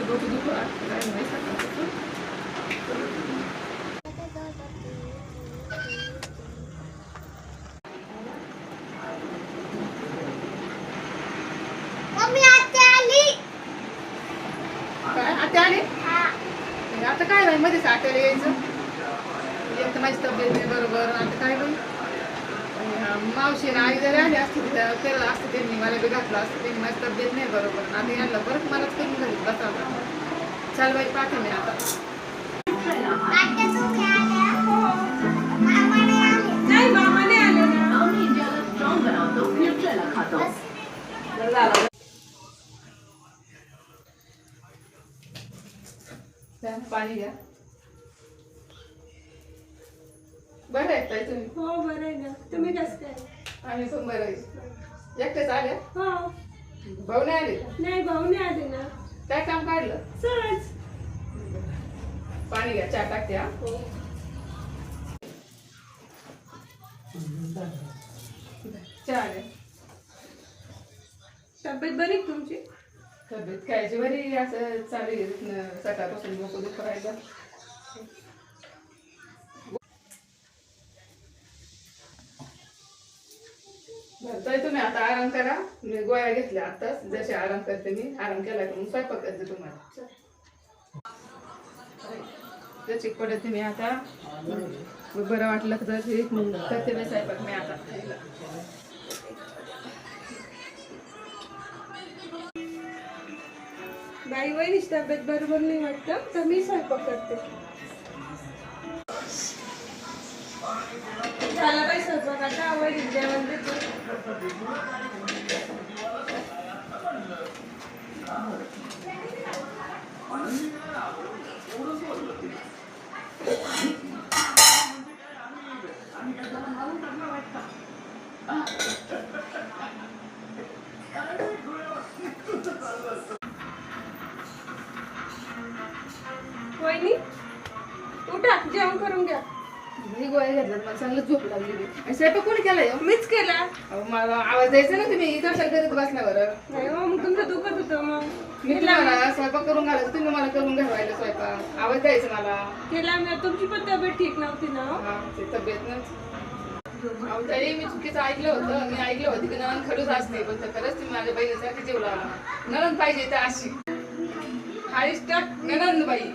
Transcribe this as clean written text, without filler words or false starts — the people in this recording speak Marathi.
डोकं दुखू काय नाही सकाळपासून. काय आता आले आता काय बाई मध्येच आट्याला यायचं. एक तर माझी तब्येत नाही बरोबर. आता काय बाई मावशी आणि आई जरी आली असते केलं असतं त्यांनी मला बी घातलं असतं. त्यांनी माझी तब्येत नाही बरोबर. आता यांना परत मलाच करून घरी बसावं. चाल बाई पाहते मी आता. नाही मामाने आले ना. पाणी घ्या. बरं आहे ताई तुम्ही? हो बरं आहे ना. तुम्ही कसं काय? आम्ही पण बरं आहे. एकटेच आले? हो. भाऊ नाही आले? नाही भाऊने आले ना. काय काम काढलं? सहज. पाणी घ्या. चहा टाकते. हा चहा घ्या. तब्येत बरी का तुमची? तब्येत खायची बरी. असं चालू आहे सकाळपासून डोकं दुखू राहिलं. ताई तुम्ही आता आराम करा. मी गोळ्या घेतल्या आताच. जसे आराम करते मी. आराम केला की मग स्वयंपाक करते तुम्हाला. त्याची पडते मी आता. बरं वाटलं तर करते मी स्वयंपाक मी आता. बाई वहिनीची तब्येत बरोबर नाही वाटतं तर मी स्वयंपाक करते. झाला बाई स्वयंपाक. आता वहिनी जेवण देते. वहिनी उठा जेवण करून घ्या. मी गोळ्या घेतल्यात. मला चांगलं झोप लागली. स्वयंपाक कोणी केलाय? मीच केला. मला आवाज द्यायचा ना तुम्ही. इथं कशाला करीत बसल्यावर? नाही हो मग तुमचं दुखत होतं मग मी तुम्हाला स्वयंपाक करून घालायचं. तुम्ही मला करून घालवायला स्वयंपाक. आवाज द्यायचा मला. केला मी. तुमची पण तब्येत ठीक नव्हती ना. हा ते तब्येत ना. तरी मी चुकीचं ऐकलं होतं. मी ऐकलं होतं की नणंद खडूस असते. पण खरंच तुम्ही माझ्या बहिणीसाठी जेवला. नणंद पाहिजे तर अशी हायस्ट नणंद बाई.